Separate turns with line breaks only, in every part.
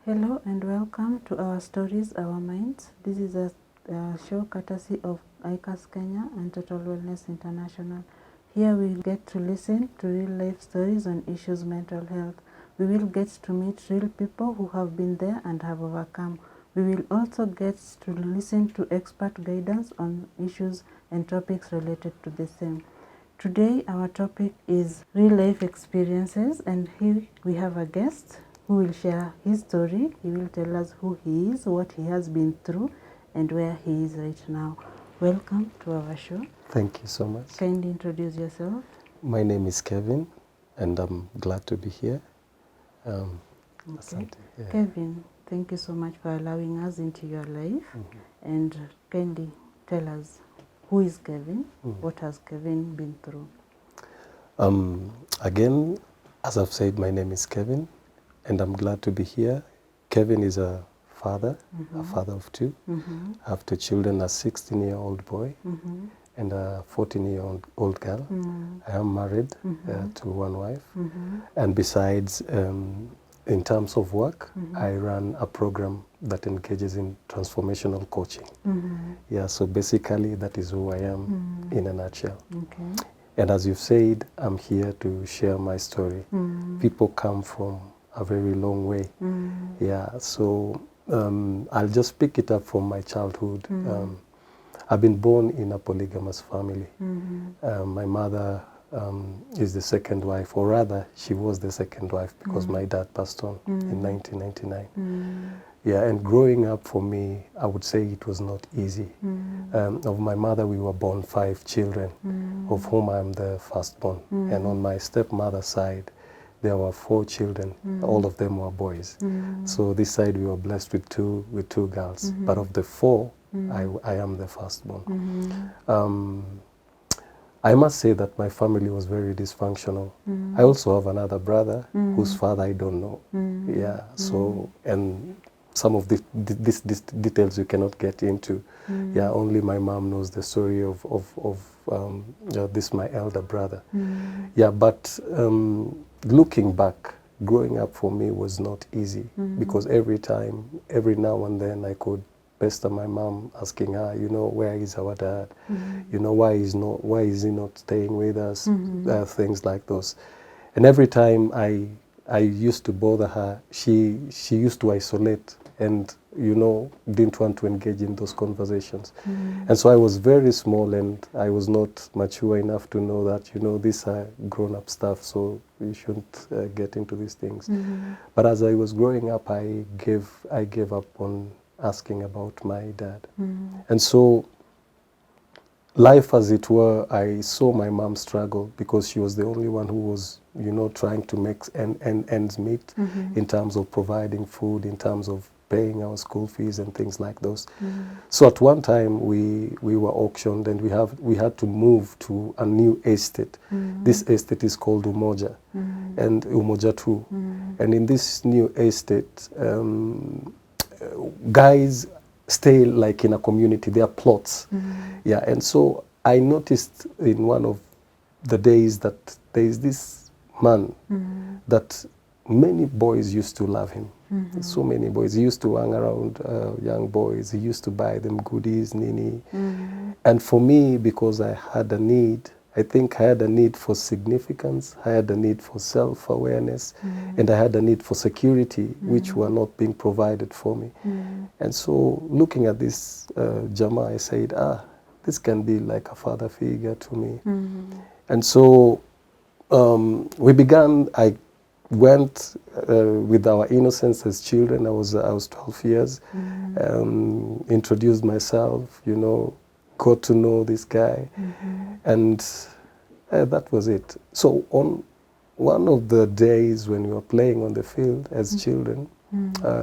Hello and welcome to our Stories, Our Minds. This is a show courtesy of ICAS Kenya and Total Wellness International. Here we will get to listen to real life stories on issues mental health. We will get to meet real people who have been there and have overcome. We will also get to listen to expert guidance on issues and topics related to the same. Today our topic is real life experiences, and here we have a guest who will share his story. He will tell us who he is, what he has been through, and where he is right now. Welcome to our show.
Thank you so much.
Kindly introduce yourself.
My name is Kevin, and I'm glad to be here.
Okay. Kevin, thank you so much for allowing us into your life. And kindly tell us, who is Kevin? What has Kevin been through?
Again, as I've said, my name is Kevin, and I'm glad to be here. Kevin is a father of two. I have two children, a 16-year-old boy and a 14-year-old girl. I am married to one wife. And besides, in terms of work, I run a program that engages in transformational coaching. Yeah, so basically that is who I am in a nutshell.
Okay.
And as you've said, I'm here to share my story. People come from a very long way. Yeah, so I'll just pick it up from my childhood. I've been born in a polygamous family. My mother is the second wife, or rather, she was the second wife because my dad passed on in 1999. Yeah, and growing up for me, I would say it was not easy. Of my mother, we were born 5 children, of whom I'm the firstborn. And on my stepmother's side, there were 4 children. All of them were boys. So this side we were blessed with two girls. But of the 4, I am the firstborn. I must say that my family was very dysfunctional. I also have another brother whose father I don't know. Yeah. So and some of these details you cannot get into. Yeah, only my mom knows the story of this my elder brother. Yeah, but looking back, growing up for me was not easy because every now and then I could pester my mom, asking her, where is our dad? Why is he not staying with us? Things like those. And every time I used to bother her, she used to isolate and didn't want to engage in those conversations. And so I was very small and I was not mature enough to know that these are grown-up stuff, so you shouldn't get into these things. But as I was growing up, I gave up on asking about my dad. And so life, as it were, I saw my mom struggle because she was the only one who was trying to make ends meet in terms of providing food, in terms of paying our school fees and things like those. So at one time we were auctioned and we had to move to a new estate. This estate is called Umoja and Umoja 2. And in this new estate, guys stay like in a community. There are plots. Yeah, and so I noticed in one of the days that there is this man that many boys used to love him. So many boys. He used to hang around young boys. He used to buy them goodies, nini. And for me, because I had a need, I think I had a need for significance, I had a need for self-awareness, and I had a need for security, which were not being provided for me. And so looking at this Jama, I said, this can be like a father figure to me. And so we began, I went with our innocence as children. I was 12 years, introduced myself, got to know this guy, and that was it. So on one of the days when we were playing on the field as children,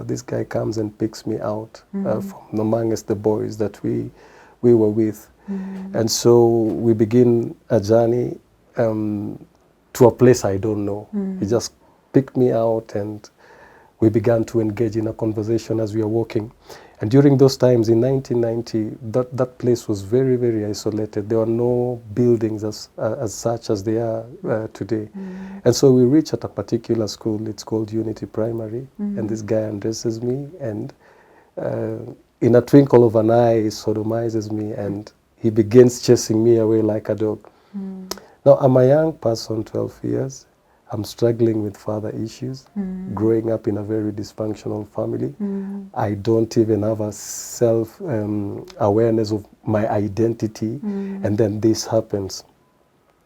this guy comes and picks me out from amongst the boys that we were with. And so we begin a journey to a place I don't know. He just picked me out and we began to engage in a conversation as we are walking. And during those times in 1990, that place was very, very isolated. There were no buildings as such as they are today. And so we reach at a particular school. It's called Unity Primary. And this guy undresses me, and in a twinkle of an eye, he sodomizes me, and he begins chasing me away like a dog. Now, I'm a young person, 12 years. I'm struggling with father issues, growing up in a very dysfunctional family. I don't even have a self-awareness of my identity, and then this happens.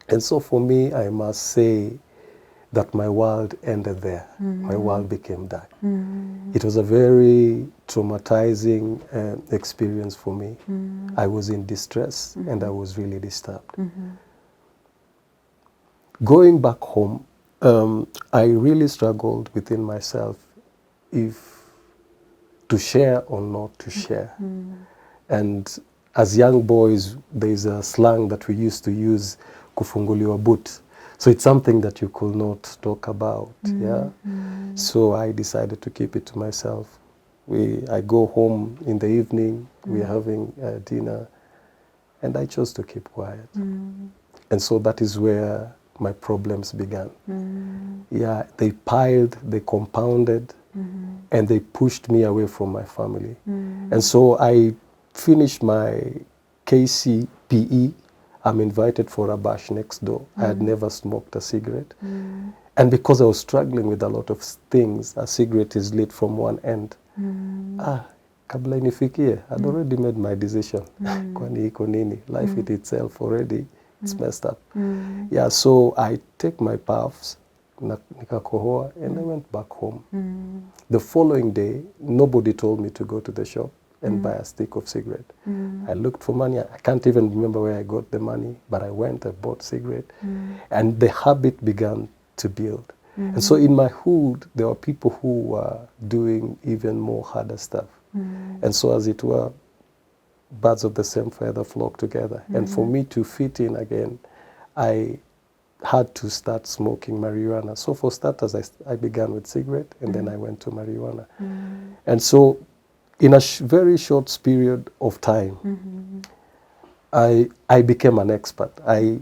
And so for me, I must say that my world ended there. My world became dark. It was a very traumatizing experience for me. I was in distress, and I was really disturbed. Going back home, I really struggled within myself if to share or not to share. And as young boys, there's a slang that we used to use, kufunguliwa boot. So it's something that you could not talk about. Yeah. So I decided to keep it to myself. I go home in the evening, we're having dinner, and I chose to keep quiet. And so that is where my problems began. Yeah, they piled, they compounded, and they pushed me away from my family. And so I finished my KCPE. I'm invited for a bash next door. I had never smoked a cigarette. And because I was struggling with a lot of things, a cigarette is lit from one end. Kabla inifikie, I'd already made my decision. Kwani iko nini? Life it itself already, it's messed up. Yeah, so I take my puffs, nikakohoa, and I went back home. The following day, nobody told me to go to the shop and buy a stick of cigarette. I looked for money. I can't even remember where I got the money, but I went, I bought cigarette. And the habit began to build. And so in my hood, there were people who were doing even more harder stuff. And so as it were, birds of the same feather flock together. And for me to fit in again, I had to start smoking marijuana. So for starters, I began with cigarette, and then I went to marijuana. And so in a very short period of time, I became an expert. I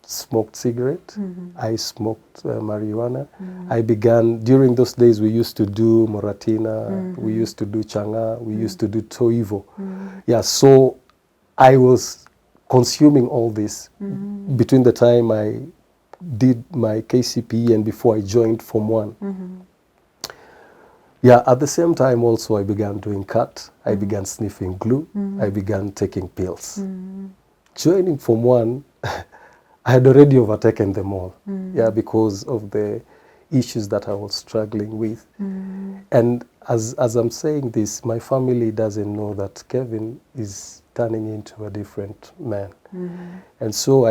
smoked cigarette, I smoked marijuana. I began, during those days we used to do moratina, we used to do changa, we used to do toivo. Yeah, so I was consuming all this between the time I did my KCPE and before I joined Form 1. Yeah, at the same time also I began doing cut, I began sniffing glue, I began taking pills. Joining Form 1, I had already overtaken them all, yeah, because of the issues that I was struggling with. And as I'm saying this, my family doesn't know that Kevin is turning into a different man. And so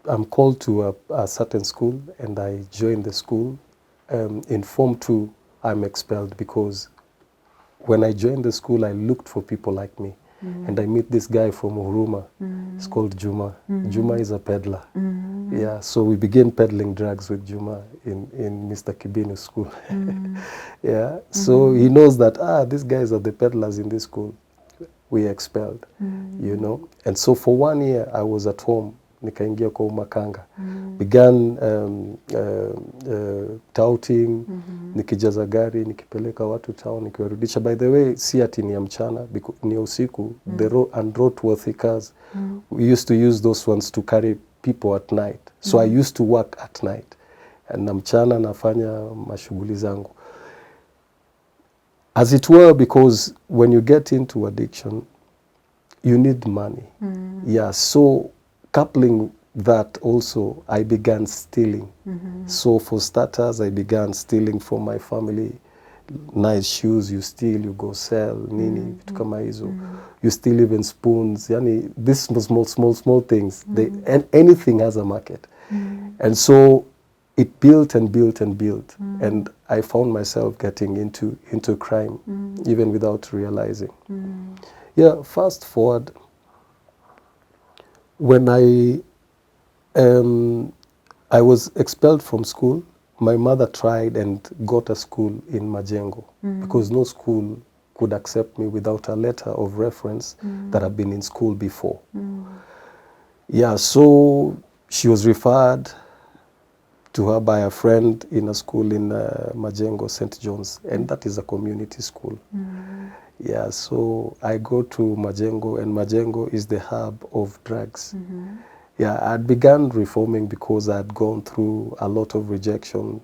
I'm called to a certain school, and I joined the school. In Form 2, I'm expelled because when I joined the school, I looked for people like me. And I meet this guy from Huruma. It's called Juma. Juma is a peddler. Yeah, so we began peddling drugs with Juma in Mr. Kibinu's school. Yeah, so he knows that, these guys are the peddlers in this school. We expelled, you know. And so for 1 year, I was at home. Nikaingia kwa Makanga. Began touting, nikijaza gari, nikipeleka watu town, nikiwarudisha. By the way, si ati ni ya mchana, ni usiku. The unroadworthy cars, we used to use those ones to carry people at night. So I used to work at night. And na mchana nafanya mashughuli zangu. As it were, because when you get into addiction, you need money. Yeah, so coupling that also, I began stealing. So for starters, I began stealing from my family. Nice shoes, you steal, you go sell, nini, vitu kama hizo. You steal even spoons. Yani, these small things. And anything has a market. And so it built and built and built. And I found myself getting into crime, even without realizing. Yeah, fast forward, when I was expelled from school, my mother tried and got a school in Majengo because no school could accept me without a letter of reference that I've been in school before. Yeah, so she was referred to her by a friend in a school in Majengo, St. John's, and that is a community school. Yeah, so I go to Majengo, and Majengo is the hub of drugs. Yeah, I'd begun reforming because I'd gone through a lot of rejection.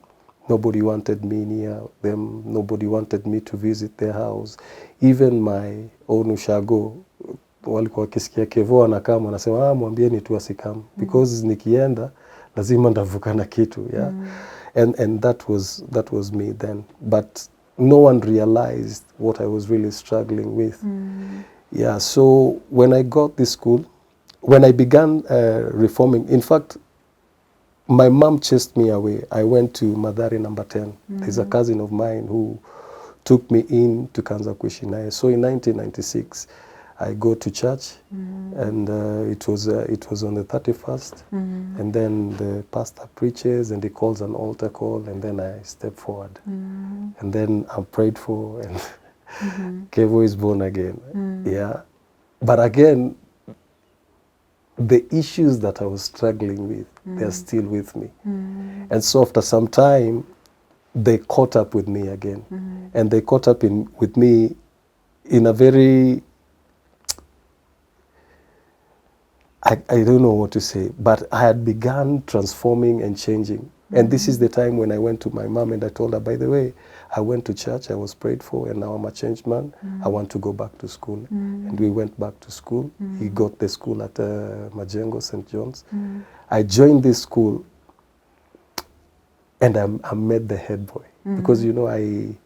Nobody wanted me near them. Nobody wanted me to visit their house. Even my own ushago, walikuwa wakisikia Kevo anakama, wanasema mwambieni tu asikam, because nikienda lazima ndavuka na kitu. Yeah, and that was me then. But no one realized what I was really struggling with. Yeah, so when I got this school, when I began reforming, in fact, my mom chased me away. I went to Madari number 10. There's a cousin of mine who took me in to Kanza kuishi naye. So in 1996, I go to church, and it was on the 31st, and then the pastor preaches, and he calls an altar call, and then I step forward, and then I'm prayed for, and Kevo is born again. Yeah, but again, the issues that I was struggling with, they're still with me. And so after some time, they caught up with me again. And they caught up with me in a very, I don't know what to say, but I had begun transforming and changing. And this is the time when I went to my mom and I told her, by the way, I went to church, I was prayed for, and now I'm a changed man. I want to go back to school. And we went back to school. He got the school at Majengo, St. John's. I joined this school, and I met the head boy. Because, you know, I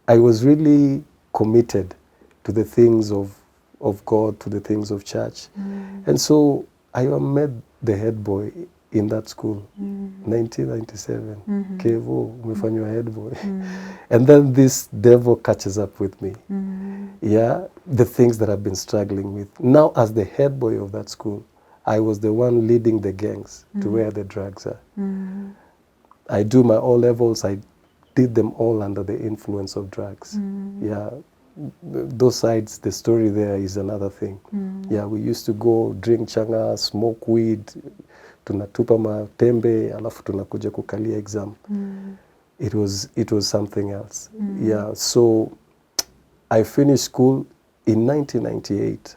was really committed to the things of God, to the things of church. And so I met the head boy in that school, 1997. Kevo, umefanywa head boy. And then this devil catches up with me. Yeah, the things that I've been struggling with. Now, as the head boy of that school, I was the one leading the gangs to where the drugs are. I do my O-levels, I did them all under the influence of drugs. Yeah, those sides, the story there is another thing. Yeah, we used to go drink changa, smoke weed, tunatupa matembe, alafu tunakuja kukalia exam. It was something else. Yeah, so I finished school in 1998.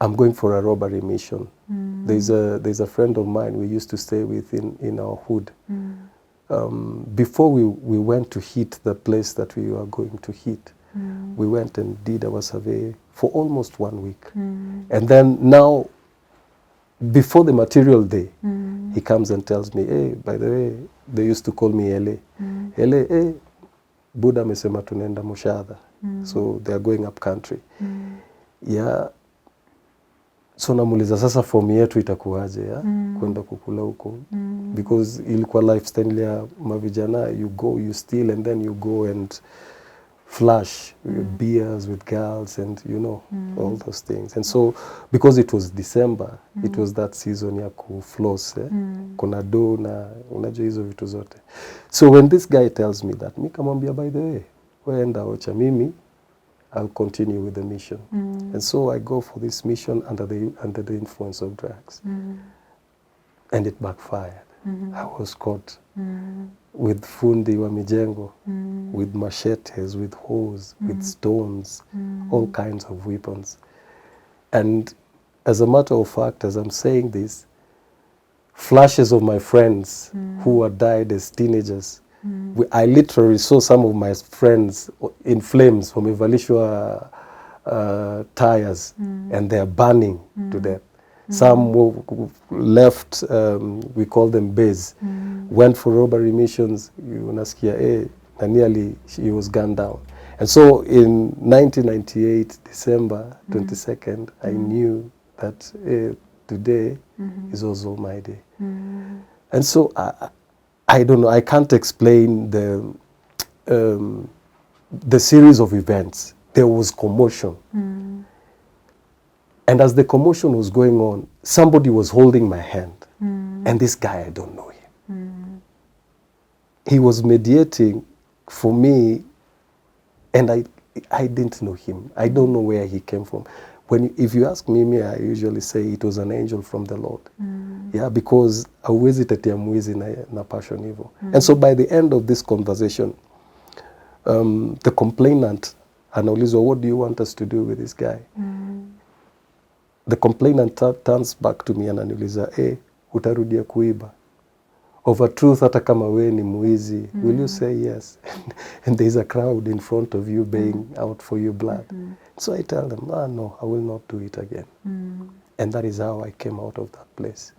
I'm going for a robbery mission. There's a friend of mine we used to stay with in our hood. Before we went to hit the place that we were going to hit, we went and did our survey for almost 1 week. And then now, before the material day, he comes and tells me, hey, by the way, they used to call me Ele. Ele, hey, Buddha amesema tunaenda Mushadha. So they are going up country. Yeah. So namuliza sasa fomu yetu itakuwaje ya kwenda kukula huko, because ilikuwa lifestyle ya mavijana, you go, you steal, and then you go and flash beers with girls and you know all those things. And so because it was December, it was that season ya kufloss, kuna do na unajua hizo vitu zote. So when this guy tells me that, nikamwambia, by the way, weenda ocha, mimi I'll continue with the mission. And so I go for this mission under the influence of drugs. And it backfired. I was caught with fundi wa mijengo, with machetes, with hoes, with stones, all kinds of weapons. And as a matter of fact, as I'm saying this, flashes of my friends who had died as teenagers, I literally saw some of my friends in flames from wamevalishwa tires, and they are burning to death. Some left, we call them bays, went for robbery missions. Unasikia, and nearly he was gunned down. And so in 1998, December 22nd, I knew that today is also my day. And so I don't know, I can't explain the series of events. There was commotion. And as the commotion was going on, somebody was holding my hand. And this guy, I don't know him. He was mediating for me, and I didn't know him. I don't know where he came from. If you ask me, I usually say it was an angel from the Lord. Yeah, because hauwezi tetea mwizi na passion hivyo. And so by the end of this conversation, the complainant anaulizwa, what do you want us to do with this guy? The complainant turns back to me and ananiuliza, utarudia kuiba? Of a truth, hata kama we ni mwizi, will you say yes? And there's a crowd in front of you baying out for your blood. So I tell them, no, I will not do it again. And that is how I came out of that place.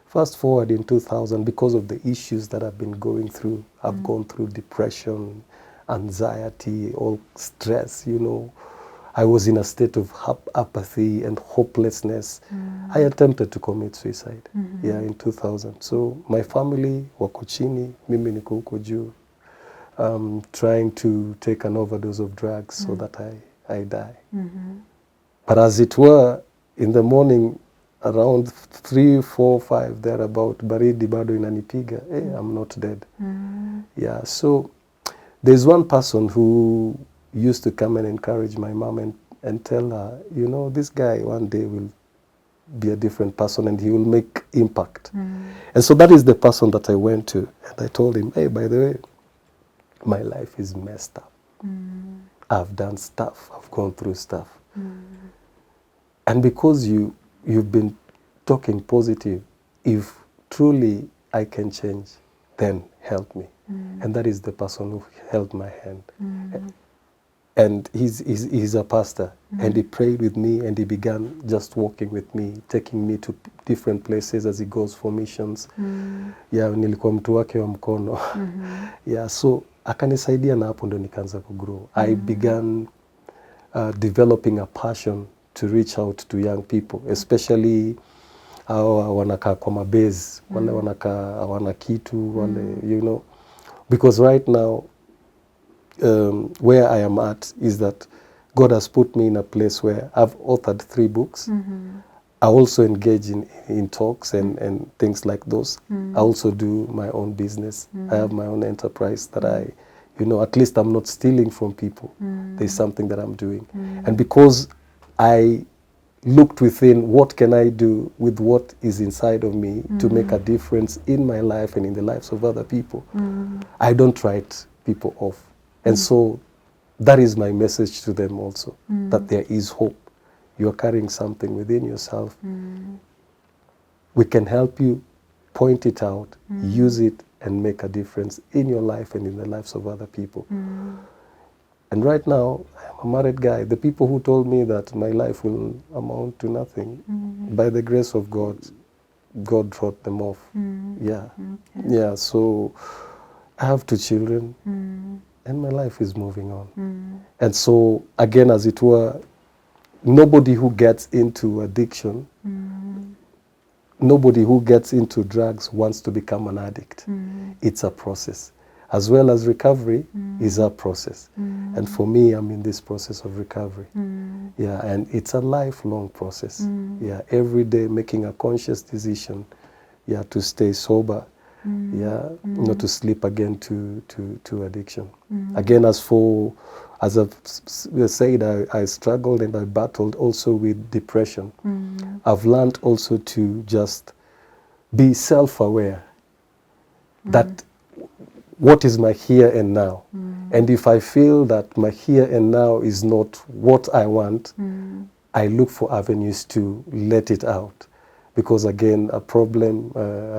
Fast forward in 2000, because of the issues that I've been going through, I've gone through depression, anxiety, all stress, you know. I was in a state of apathy and hopelessness. I attempted to commit suicide, in 2000. So my family wako chini, mimi niko huko juu, trying to take an overdose of drugs so that I die. But as it were, in the morning, around 3, 4, 5, thereabout, baridi bado inanipiga, I'm not dead. Yeah, so there's one person who used to come and encourage my mom and tell her, you know, this guy one day will be a different person and he will make impact. And so that is the person that I went to. And I told him, hey, by the way, my life is messed up. I've done stuff. I've gone through stuff. And because you've been talking positive, if truly I can change, then help me. And that is the person who held my hand. And he's a pastor, and he prayed with me, and he began just walking with me, taking me to different places as he goes for missions. Yeah, nilikuwa mtu wake wa mkono. Yeah, so akanisaidia na hapo ndo nikaanza kugrow. I began developing a passion to reach out to young people, especially wanakaa kwa mabase, wale wanakaa hawana kitu, wale, you know. Because right now, where I am at is that God has put me in a place where I've authored 3 books. I also engage in talks and things like those. I also do my own business. I have my own enterprise that at least I'm not stealing from people. There's something that I'm doing. And because I looked within, what can I do with what is inside of me to make a difference in my life and in the lives of other people? I don't write people off. And so that is my message to them also, that there is hope. You are carrying something within yourself. We can help you point it out, use it, and make a difference in your life and in the lives of other people. And right now, I'm a married guy. The people who told me that my life will amount to nothing, by the grace of God, God wrote them off. Yeah. Okay. Yeah, so I have 2 children, and my life is moving on. And so, again, as it were, nobody who gets into addiction, nobody who gets into drugs wants to become an addict. It's a process. As well as recovery is a process. And for me, I'm in this process of recovery. Yeah, and it's a lifelong process. Yeah, every day making a conscious decision, to stay sober, not to slip again to addiction. Again, as I've said, I struggled and I battled also with depression. I've learned also to just be self-aware that what is my here and now? And if I feel that my here and now is not what I want, I look for avenues to let it out. Because again, a problem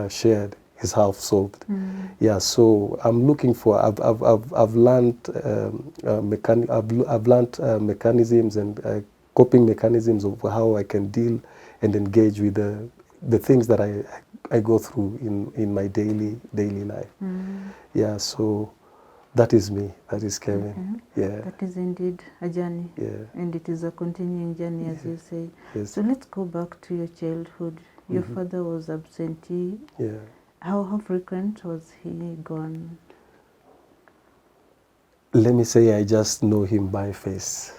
shared is half solved. Yeah, so I'm looking for, I've learned mechanisms and coping mechanisms of how I can deal and engage with the things that I go through in my daily life. Yeah, so that is me. That is Kevin. Okay. Yeah.
That is indeed a journey.
Yeah.
And it is a continuing journey, as you say.
Yes.
So let's go back to your childhood. Your father was absentee.
Yeah.
How frequent was he gone?
Let me say I just know him by face.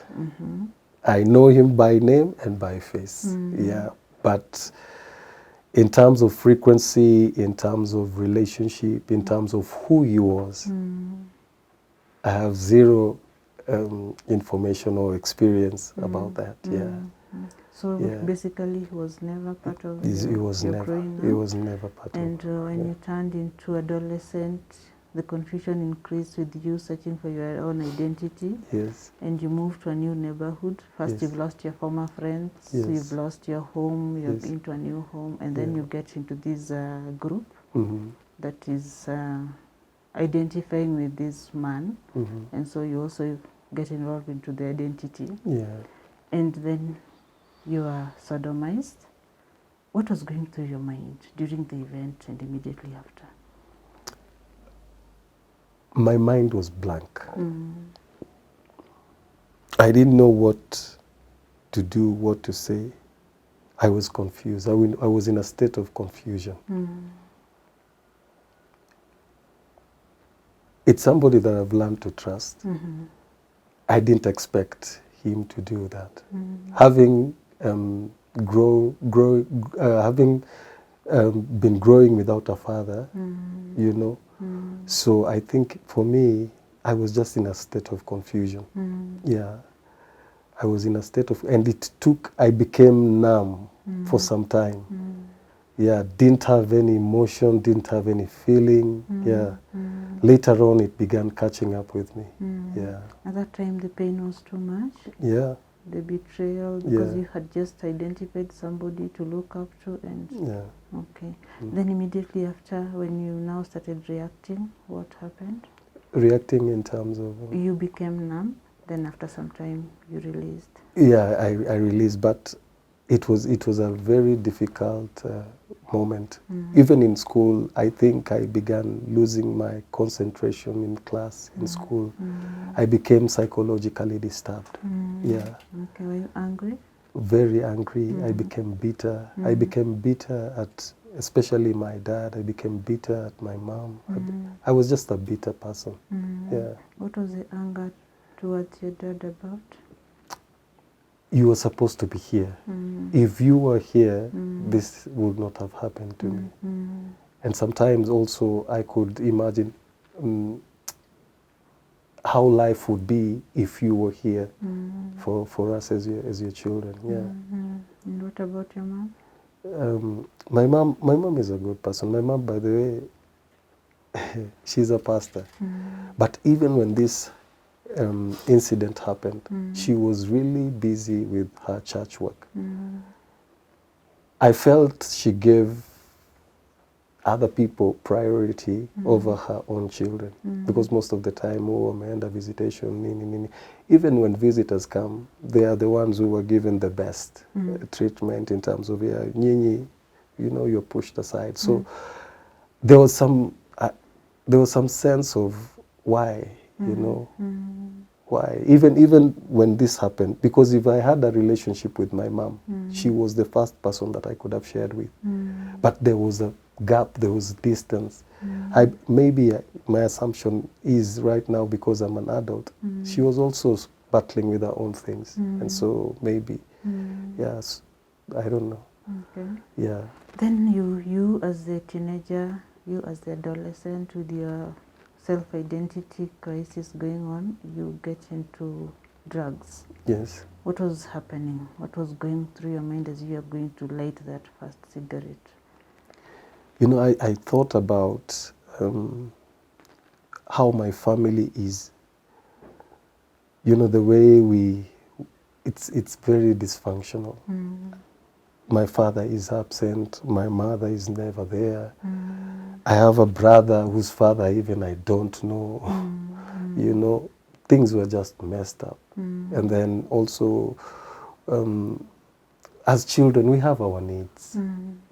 I know him by name and by face. Yeah. But in terms of frequency, in terms of relationship, in terms of who he was, I have zero information or experience about that. Yeah.
So
Yeah.
basically, he was never part of
It was
your
never.
growing up.
It was never part
And
of.
when you turned into adolescent, the confusion increased with you searching for your own identity.
Yes.
And you moved to a new neighborhood. First,
Yes.
you've lost your former friends.
Yes.
You've lost your home. You're
Yes.
into a new home, and then
Yeah.
you get into this group
Mm-hmm.
that is identifying with this man,
Mm-hmm.
and so you also get involved into the identity,
Yeah.
and then you are sodomized. What was going through your mind during the event and immediately after?
My mind was blank. I didn't know what to do, what to say. I was confused. I was in a state of confusion. It's somebody that I've learned to trust. I didn't expect him to do that. Having having been growing without a father, you know. So I think for me, I was just in a state of confusion. Yeah. I was in a state of, and I became numb for some time. Yeah, didn't have any emotion, didn't have any feeling. Yeah. Later on, it began catching up with me. Yeah.
At that time, the pain was too much.
Yeah.
The betrayal, because
Yeah.
you had just identified somebody to look up to, and
Yeah.
okay. Then immediately after, when you now started reacting, what happened?
Reacting in terms of.
You became numb. Then after some time, you released.
Yeah, I released, but it was a very difficult moment. Even in school, I think I began losing my concentration in class, in school. I became psychologically disturbed. Yeah.
Okay, were you angry?
Very angry. I became bitter. I became bitter at, especially my dad. I became bitter at my mom. I was just a bitter person. Yeah.
What was the anger towards your dad about?
You were supposed to be here. If you were here, this would not have happened to me. And sometimes also I could imagine how life would be if you were here for us as your children. Yeah.
And what about your mom?
My mom is a good person. My mom, by the way, she's a pastor. But even when this incident happened, she was really busy with her church work. I felt she gave other people priority over her own children, because most of the time, wameenda visitation, nini. Even when visitors come, they are the ones who were given the best treatment in terms of, yeah, nyinyi, you know, you're pushed aside. So there was some sense of why, you know, why. Even when this happened, because if I had a relationship with my mom, she was the first person that I could have shared with. But there was a gap, there was distance. Maybe my assumption is right now, because I'm an adult, she was also battling with her own things. And so maybe, yes, I don't know.
Okay.
Yeah.
Then you as the teenager, you as the adolescent with your self-identity crisis going on, you get into drugs.
Yes.
What was happening? What was going through your mind as you were going to light that first cigarette?
You know, I thought about how my family is. You know, the way it's very dysfunctional. My father is absent, my mother is never there. I have a brother whose father even I don't know. You know, things were just messed up. And then also, as children, we have our needs.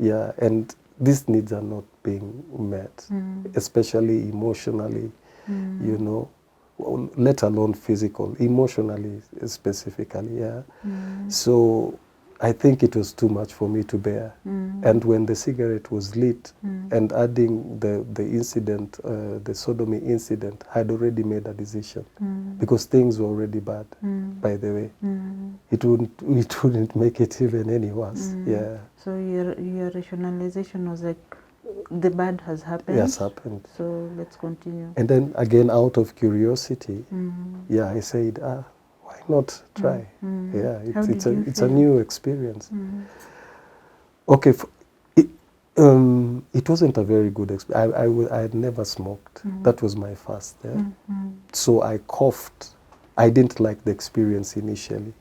Yeah, and these needs are not being met, especially emotionally, you know, let alone physical, emotionally specifically, yeah. So I think it was too much for me to bear. And when the cigarette was lit, and adding the incident, the sodomy incident, I had already made a decision, because things were already bad, by the way. It wouldn't make it even any worse. Yeah.
So your rationalization was like, the bad has happened.
Has happened.
So let's continue.
And then again, out of curiosity, yeah, I said, why not try? Yeah, it's a new experience. Okay, it wasn't a very good experience. I had never smoked. That was my first. Yeah? So I coughed. I didn't like the experience initially.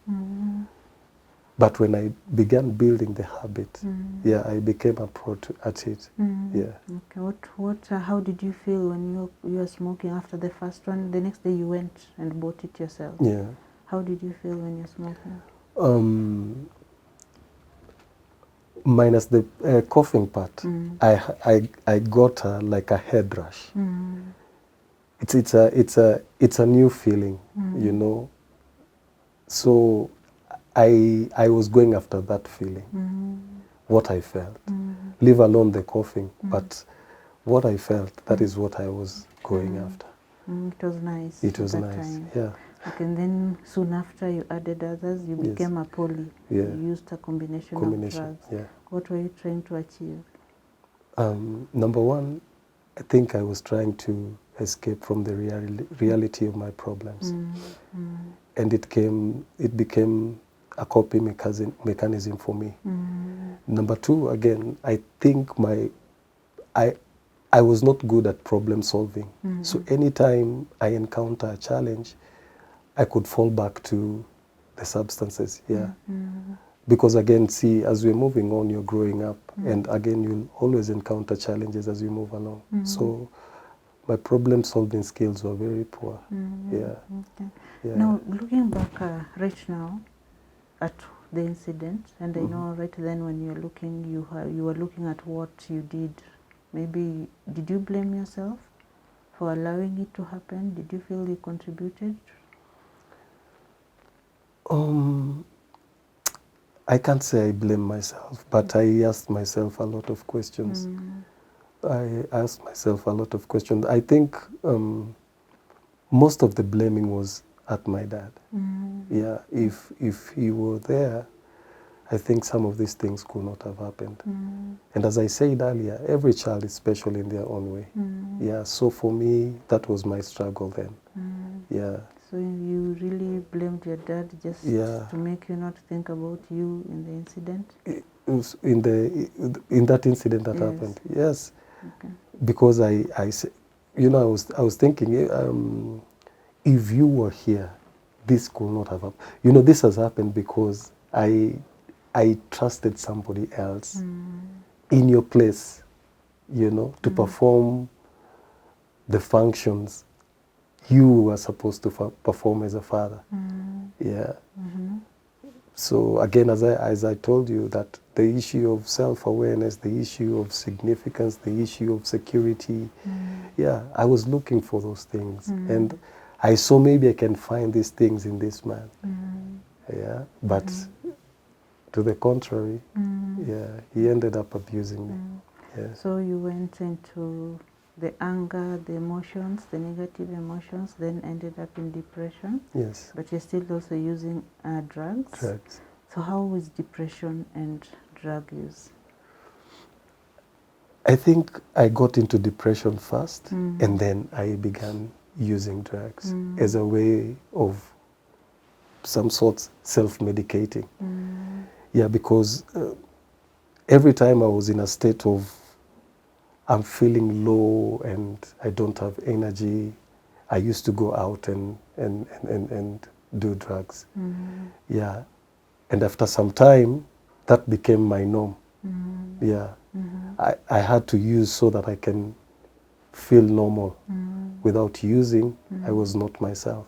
But when I began building the habit, yeah, I became a pro at it. Yeah.
Okay. How did you feel when you were smoking after the first one? The next day you went and bought it yourself.
Yeah.
How did you feel when you're smoking?
Minus the coughing part, I got like a head rush. It's a new feeling, you know. So I was going after that feeling, what I felt. Leave alone the coughing, but what I felt, that is what I was going after.
It was nice.
It was
that
nice,
time.
yeah.
Okay, and then soon after you added others, you became a poly.
Yeah.
You used a combination of drugs.
Yeah.
What were you trying to achieve?
Number one, I think I was trying to escape from the reality of my problems. And it became a coping mechanism for me. Number two, again, I think I was not good at problem solving. So anytime I encounter a challenge, I could fall back to the substances, yeah. Because again, see, as we're moving on, you're growing up, and again, you'll always encounter challenges as you move along. So my problem-solving skills were very poor. Yeah.
Okay.
Yeah.
Now, looking back right now at the incident, and I know right then when you're looking, you were looking at what you did. Maybe did you blame yourself for allowing it to happen? Did you feel you contributed?
I can't say I blame myself, but I asked myself a lot of questions. I asked myself a lot of questions. I think most of the blaming was at my dad. Yeah, if he were there, I think some of these things could not have happened. And as I said earlier, every child is special in their own way. Yeah, so for me, that was my struggle then. Yeah.
So you really blamed your dad just to make you not think about you in the incident?
In that incident that happened, yes.
Okay.
Because I was thinking, if you were here, this could not have happened. You know, this has happened because I trusted somebody else in your place, you know, to perform the functions you were supposed to perform as a father. Yeah. So again, as I told you, that the issue of self-awareness, the issue of significance, the issue of security, yeah, I was looking for those things. And I saw maybe I can find these things in this man. Yeah, but to the contrary, yeah, he ended up abusing me. Yeah.
So you went into the anger, the emotions, the negative emotions, then ended up in depression.
Yes.
But you're still also using drugs.
Drugs.
So how is depression and drug use?
I think I got into depression first, and then I began using drugs as a way of some sorts self-medicating. Yeah, because every time I was in a state of I'm feeling low and I don't have energy, I used to go out and do drugs. Yeah. And after some time, that became my norm. Yeah. I had to use so that I can feel normal. Without using, I was not myself.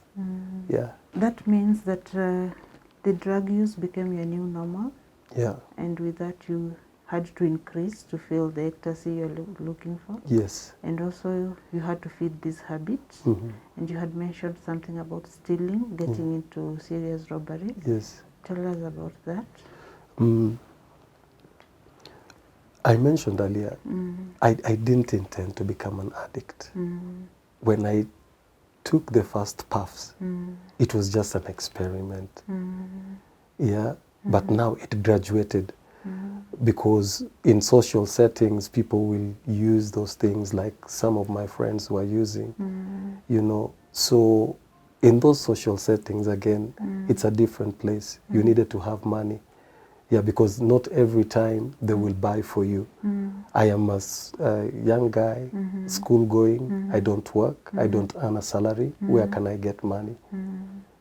Yeah.
That means that the drug use became your new normal?
Yeah.
And with that you had to increase to feel the ecstasy you're looking for?
Yes.
And also you had to feed this habit. And you had mentioned something about stealing, getting into serious robbery.
Yes.
Tell us about that.
I mentioned earlier, I didn't intend to become an addict. When I took the first puffs, it was just an experiment. Yeah, but now it graduated. because in social settings, people will use those things like some of my friends were using, you know. So in those social settings, again, it's a different place. You needed to have money. Yeah, because not every time they will buy for you. I am a young guy, school going, I don't work, I don't earn a salary. Where can I get money?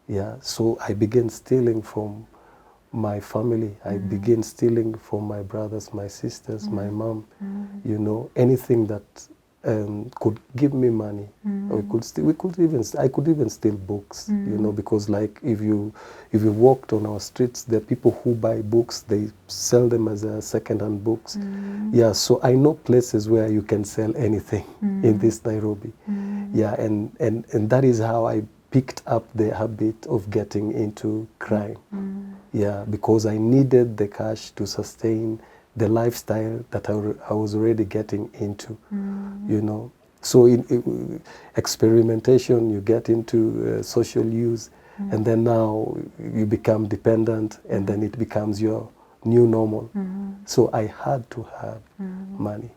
Yeah, so I began stealing from my family. I began stealing from my brothers, my sisters, my mom, you know, anything that could give me money. I could even steal books, you know, because like if you walked on our streets, there are people who buy books, they sell them as a second-hand books. Yeah, so I know places where you can sell anything in this Nairobi. Yeah, and that is how I picked up the habit of getting into crime. Yeah, because I needed the cash to sustain the lifestyle that I was already getting into, you know. So in experimentation, you get into social use, and then now you become dependent, and then it becomes your new normal. So I had to have money.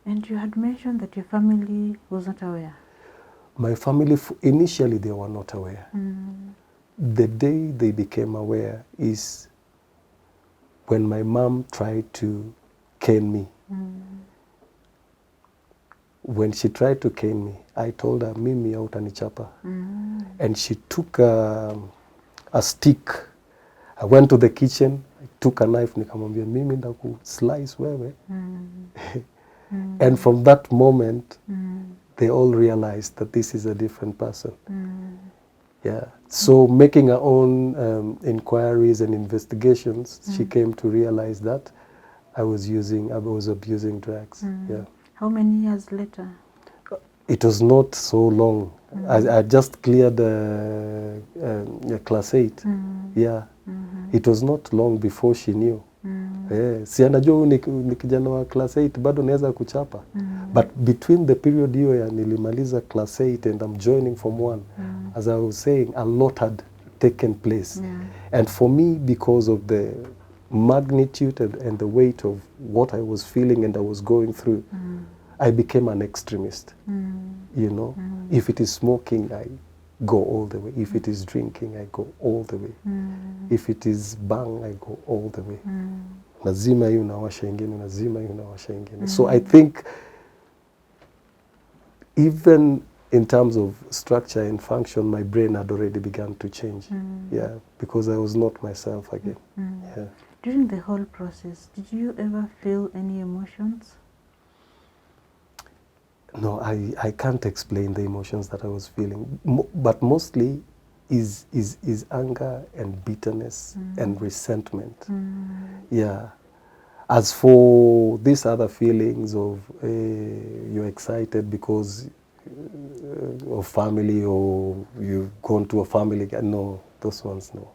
And you had mentioned that your family was not aware.
My family, initially, they were not aware. The day they became aware is when my mom tried to cane me. When she tried to cane me, I told her, mimi hautanichapa. And she took a stick. I went to the kitchen, I took a knife, nikamwambia, mimi ndakuslice wewe. And from that moment, they all realized that this is a different person. Yeah. So making her own inquiries and investigations, she came to realize that I was abusing drugs. Yeah.
How many years later?
It was not so long. I just cleared class 8. Yeah. It was not long before she knew. Si anajua huyu ni kijana wa class 8 bado naweza kuchapa. But between the period hiyo ya nilimaliza class 8 and I'm joining form 1, as I was saying, a lot had taken place. And for me, because of the magnitude and the weight of what I was feeling and I was going through, I became an extremist. You know, if it is smoking, I go all the way. If it is drinking, I go all the way. If it is bang, I go all the way. Lazima hii unawasha ingine, lazima hii unawasha ingine. So I think even in terms of structure and function, my brain had already begun to change. Yeah, because I was not myself again. Yeah.
During the whole process, did you ever feel any emotions?
No, I can't explain the emotions that I was feeling, but mostly is anger and bitterness and resentment. Yeah. As for these other feelings of you're excited because of family or you've gone to a family, no, those ones, no.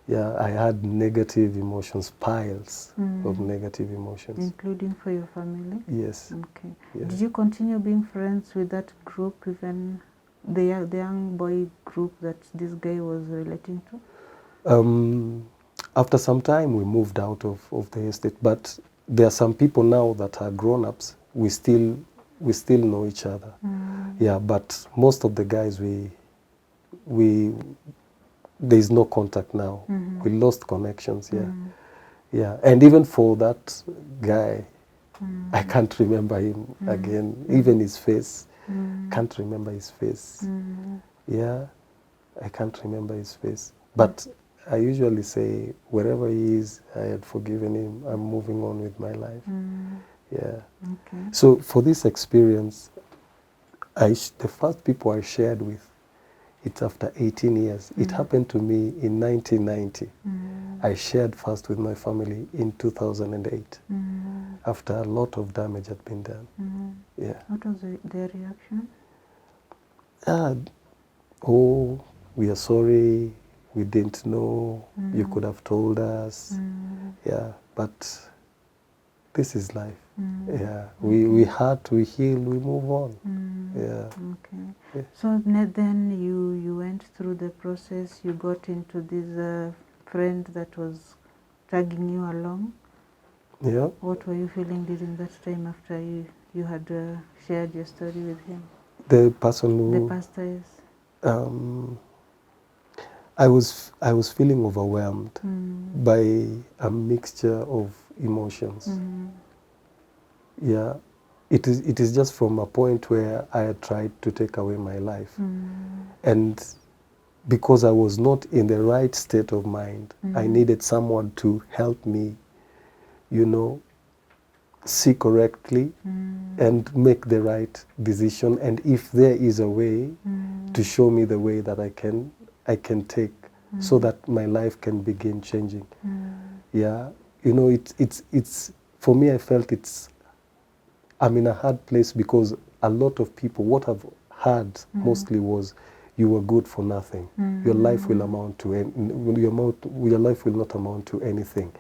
Yeah, I had negative emotions, piles of negative emotions.
Including for your family?
Yes.
Okay.
Yeah.
Did you continue being friends with that group, even the young boy group that this guy was relating to?
After some time, we moved out of the estate, but there are some people now that are grown-ups. We still know each other. Yeah, but most of the guys there's no contact now. We lost connections. Yeah, yeah, and even for that guy, I can't remember him again. Even his face, can't remember his face. Yeah, I can't remember his face, but I usually say, wherever he is, I had forgiven him. I'm moving on with my life. Yeah.
Okay.
So for this experience, the first people I shared with, it's after 18 years. It happened to me in 1990. I shared first with my family in 2008, after a lot of damage had been done. Yeah.
What was their reaction?
Oh, we are sorry. We didn't know. You could have told us. Yeah, but this is life. Yeah, we had to heal. We move on. Yeah.
Okay.
Yeah.
So then you went through the process. You got into this friend that was dragging you along.
Yeah.
What were you feeling during that time after you had shared your story with him?
The person
The
who
pastor is.
I was feeling overwhelmed by a mixture of emotions. Yeah, it is just from a point where I had tried to take away my life, and because I was not in the right state of mind, I needed someone to help me, you know, see correctly and make the right decision. And if there is a way, to show me the way that I can take, so that my life can begin changing. Yeah, you know, it's for me. I felt I'm in a hard place because a lot of people, what I've heard mostly was, you were good for nothing. Your life will amount to your life will not amount to anything.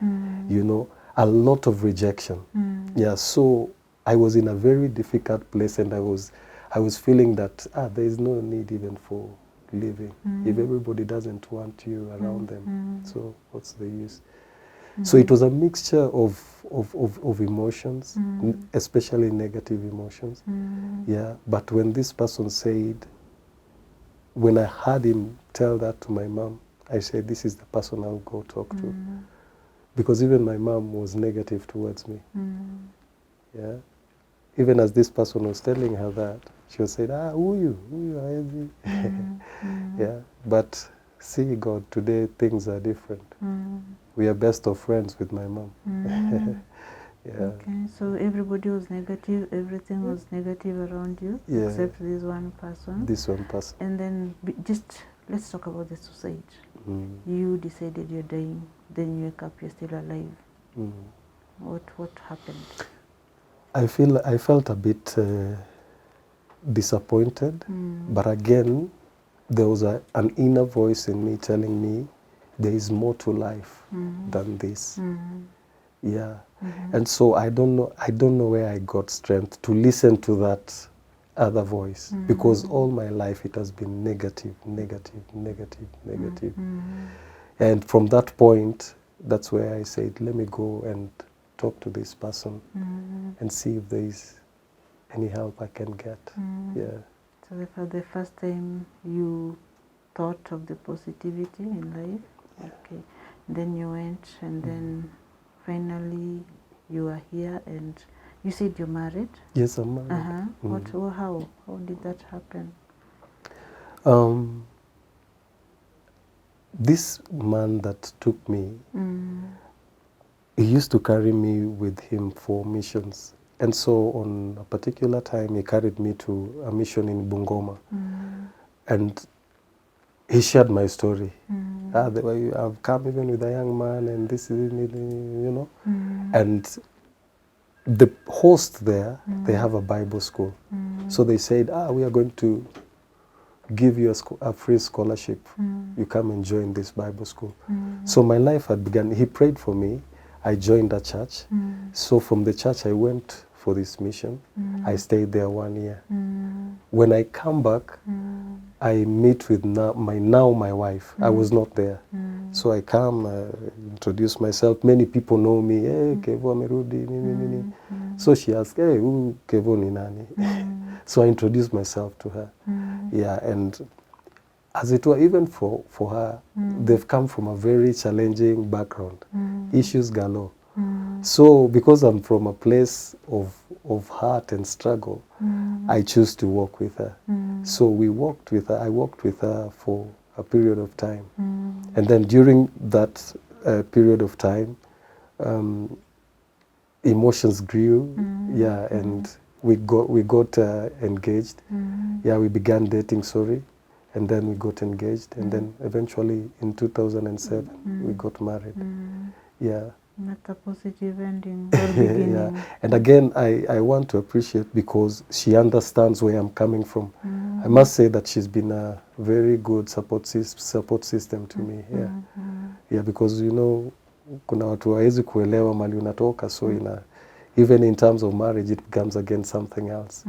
You know, a lot of rejection. Yeah, so I was in a very difficult place, and I was feeling that there is no need even for living if everybody doesn't want you around them. So what's the use? So it was a mixture of emotions, especially negative emotions. Yeah, but when this person said, when I heard him tell that to my mom, I said, this is the person I'll go talk to. Because even my mom was negative towards me. Yeah. Even as this person was telling her that, she was saying, who you, yeah. But see, God, today things are different. We are best of friends with my mom. Yeah.
Okay, so everybody was negative, everything was negative around you,
Yeah.
except this one person.
This one person.
And then just let's talk about the suicide. You decided you're dying, then you wake up, you're still alive. What happened?
I felt a bit disappointed, but again, there was an inner voice in me telling me there is more to life than this. Yeah. And so I don't know where I got strength to listen to that other voice, because all my life it has been negative. And from that point, that's where I said, let me go and talk to this person and see if there is any help I can get. Yeah.
So for the first time you thought of the positivity in life. Okay. Then you went, and then finally you are here, and you said you're married.
Yes, I'm married.
How did that happen?
This man that took me, he used to carry me with him for missions. And so on a particular time, he carried me to a mission in Bungoma. And he shared my story. The way I've come even with a young man, and this is, you know. And the host there, they have a Bible school. So they said, we are going to give you a free scholarship. You come and join this Bible school. So my life had begun. He prayed for me. I joined a church. So from the church I went for this mission. I stayed there 1 year. When I come back, I meet with my wife. I was not there. So I come, introduce myself. Many people know me. Hey, Kevo amerudi, nini. So she asked, hey, who Kevo ni nani? So I introduced myself to her. Yeah, and as it were, even for her, they've come from a very challenging background, issues galore. So because I'm from a place of heart and struggle, I choose to walk with her. So we walked with her. I walked with her for a period of time. And then during that period of time, emotions grew. Yeah, and we got engaged. Yeah, we began dating, and then we got engaged, and then eventually in 2007 we got married. Yeah.
Not a positive ending or beginning.
Yeah. And again, I want to appreciate, because she understands where I'm coming from. I must say that she's been a very good support system to me. Yeah. Yeah, because you know, kuna watu hawezi kuelewa mali unatoka, so even in terms of marriage, it becomes again something else.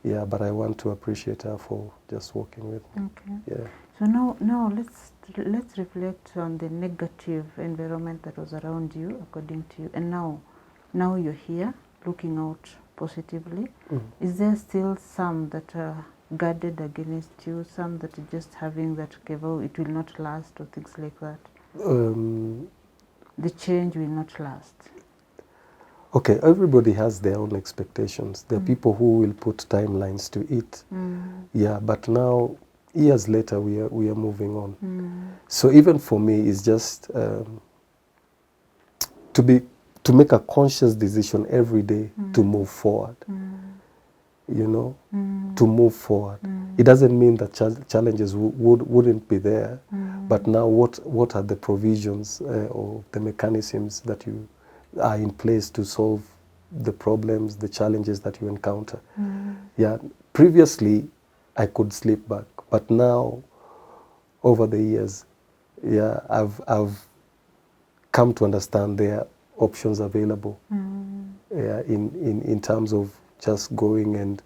Yeah, but I want to appreciate her for just working with me.
Okay.
Yeah.
So now let's reflect on the negative environment that was around you, according to you, and now Now you're here looking out positively. Is there still some that are guarded against you, some that are just having that, okay, well, it will not last, or things like that? The change will not last.
Okay, everybody has their own expectations. There are people who will put timelines to it. Yeah, but now, years later, we are moving on. So even for me, it's just to make a conscious decision every day to move forward. You know, to move forward. It doesn't mean that challenges wouldn't be there, but now what are the provisions or the mechanisms that you are in place to solve the problems, the challenges that you encounter? Yeah, previously I could slip back, but now over the years, yeah, I've come to understand there are options available. Yeah, in terms of just going and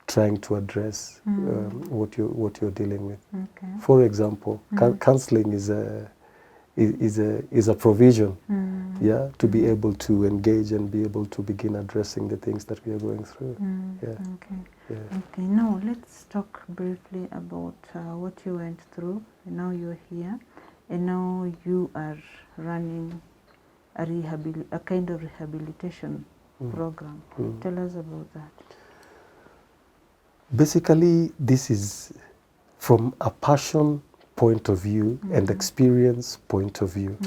trying to address what you're dealing with.
Okay.
For example, counseling is a provision, yeah, to be able to engage and be able to begin addressing the things that we are going through. Yeah.
Okay.
Yeah.
Okay. Now let's talk briefly about what you went through. Now you're here, and now you are running a kind of rehabilitation program. Tell us about that. Basically,
this is from a passion point of view and experience point of view.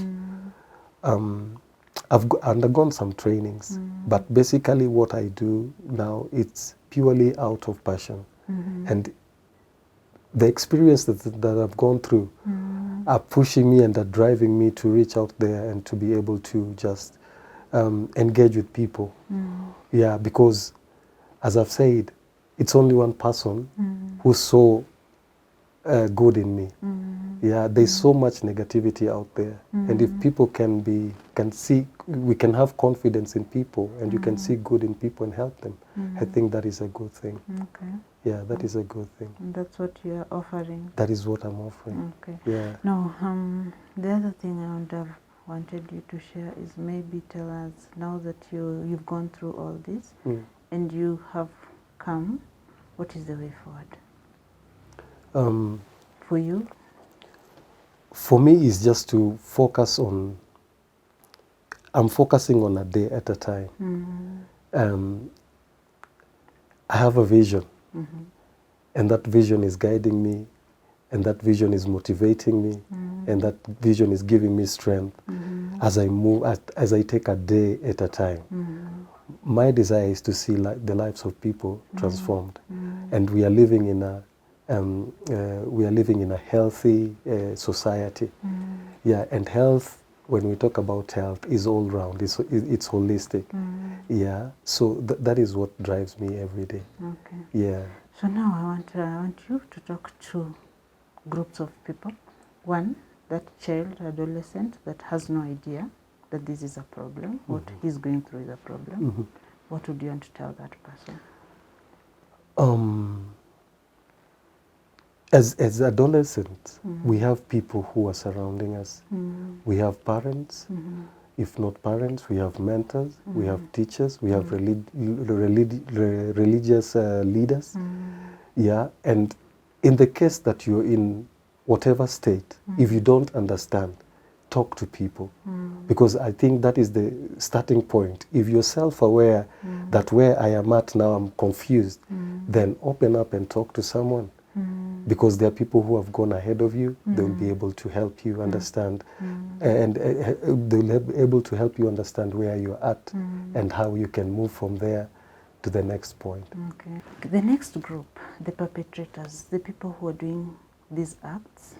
I've undergone some trainings, but basically what I do now, it's purely out of passion. And the experience that I've gone through are pushing me and are driving me to reach out there and to be able to just engage with people. Yeah, because as I've said, it's only one person who saw good in me. Yeah, there's so much negativity out there, and if people can see, we can have confidence in people, and you can see good in people and help them. I think that is a good thing.
Okay.
Yeah, that is a good thing.
And that's what you are offering.
That is what I'm offering.
Okay.
Yeah.
Now, the other thing I would have wanted you to share is maybe tell us, now that you've gone through all this and you have come, what is the way forward for you?
For me, it's just to focus on, I'm focusing on a day at a time. I have a vision, and that vision is guiding me, and that vision is motivating me, and that vision is giving me strength as I move, as I take a day at a time. My desire is to see the lives of people transformed, and we are living in a healthy society. Yeah, and health, when we talk about health, is all round. It's holistic. Yeah, so that is what drives me every day.
Okay.
Yeah.
So now I want you to talk to groups of people. One, that child, adolescent that has no idea that this is a problem, what he's going through is a problem. What would you want to tell that person?
As adolescents, we have people who are surrounding us. We have parents. If not parents, we have mentors, we have teachers, we have religious leaders. Yeah, and in the case that you're in whatever state, if you don't understand, talk to people. Because I think that is the starting point. If you're self-aware that where I am at now, I'm confused, then open up and talk to someone. Because there are people who have gone ahead of you, they'll be able to help you understand, and they'll be able to help you understand where you're at and how you can move from there to the next point.
Okay. The next group, the perpetrators, the people who are doing these acts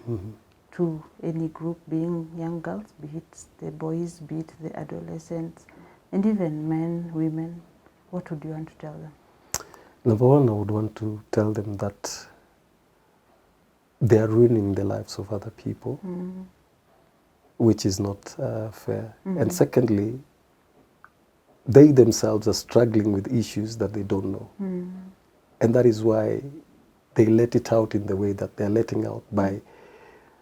to any group, being young girls, be it the boys, be it the adolescents, and even men, women, what would you want to tell them?
Number one, I would want to tell them that they are ruining the lives of other people, which is not fair. And secondly, they themselves are struggling with issues that they don't know. And that is why they let it out in the way that they're letting out, by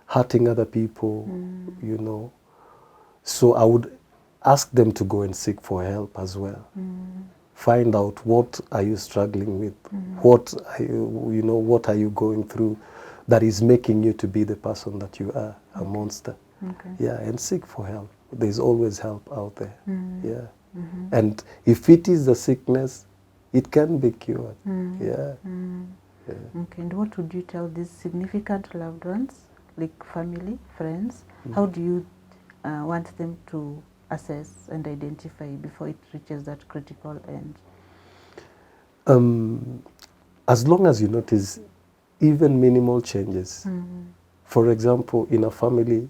hurting other people, you know. So I would ask them to go and seek for help as well. Find out what are you struggling with, what are you know, what are you going through that is making you to be the person that you are, a monster. Yeah, and seek for help. There's always help out there. Yeah. And if it is a sickness, it can be cured. Yeah. Yeah.
Okay, and what would you tell these significant loved ones, like family, friends? How do you want them to assess and identify before it reaches that critical end?
As long as you notice even minimal changes. For example, in a family,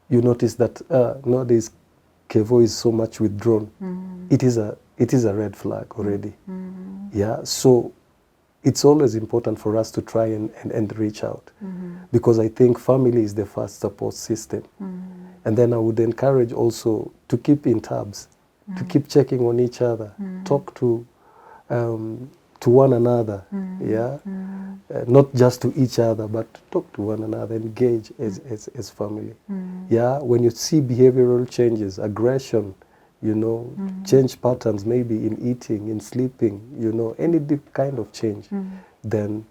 you notice that nowadays Kevo is so much withdrawn. It is a red flag already. Yeah, so it's always important for us to try and reach out, because I think family is the first support system. And then I would encourage also to keep in tabs, to keep checking on each other, talk to one another, yeah, not just to each other, but talk to one another, engage as family. Yeah, when you see behavioral changes, aggression, you know, change patterns, maybe in eating, in sleeping, you know, any kind of change, then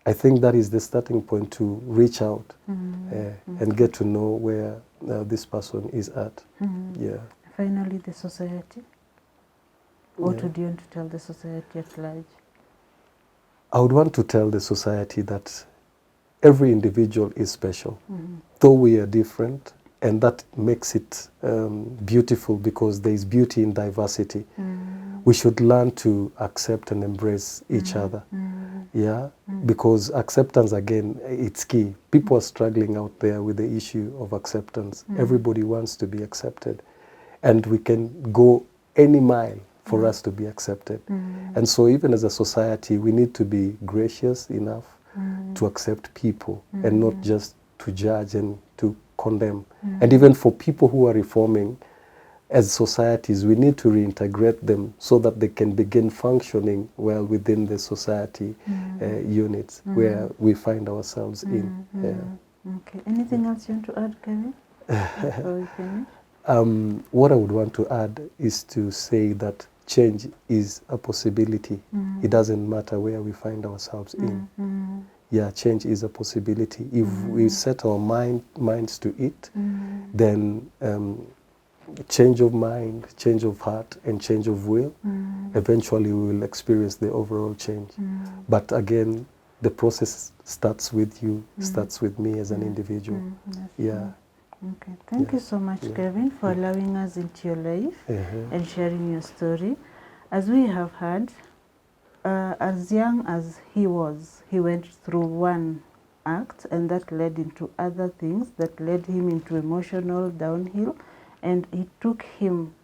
I think that is the starting point to reach out and get to know where this person is at. Yeah.
Finally, the society. What would you want to tell the society at large?
I would want to tell the society that every individual is special, though we are different, and that makes it beautiful, because there is beauty in diversity. We should learn to accept and embrace each other. Yeah, because acceptance, again, it's key. People are struggling out there with the issue of acceptance. Everybody wants to be accepted, and we can go any mile for us to be accepted. And so even as a society, we need to be gracious enough to accept people and not just to judge and to condemn. And even for people who are reforming, as societies, we need to reintegrate them so that they can begin functioning well within the society units where we find ourselves in. Yeah.
Okay. Anything else you want to add, Kevin, before we finish?
What I would want to add is to say that change is a possibility. It doesn't matter where we find ourselves in. Yeah, change is a possibility. If we set our minds to it, then change of mind, change of heart, and change of will, eventually we will experience the overall change. But again, the process starts with you, starts with me as an individual. Yeah.
Okay, thank you so much, Kevin, for allowing us into your life and sharing your story. As we have heard, as young as he was, he went through one act, and that led into other things that led him into emotional downhill, and it took him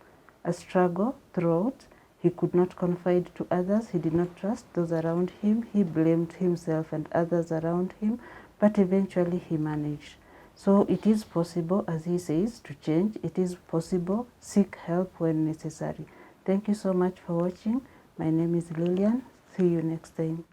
a struggle throughout. He could not confide to others, he did not trust those around him, he blamed himself and others around him, but eventually he managed. So it is possible, as he says, to change. It is possible. Seek help when necessary. Thank you so much for watching. My name is Lillian. See you next time.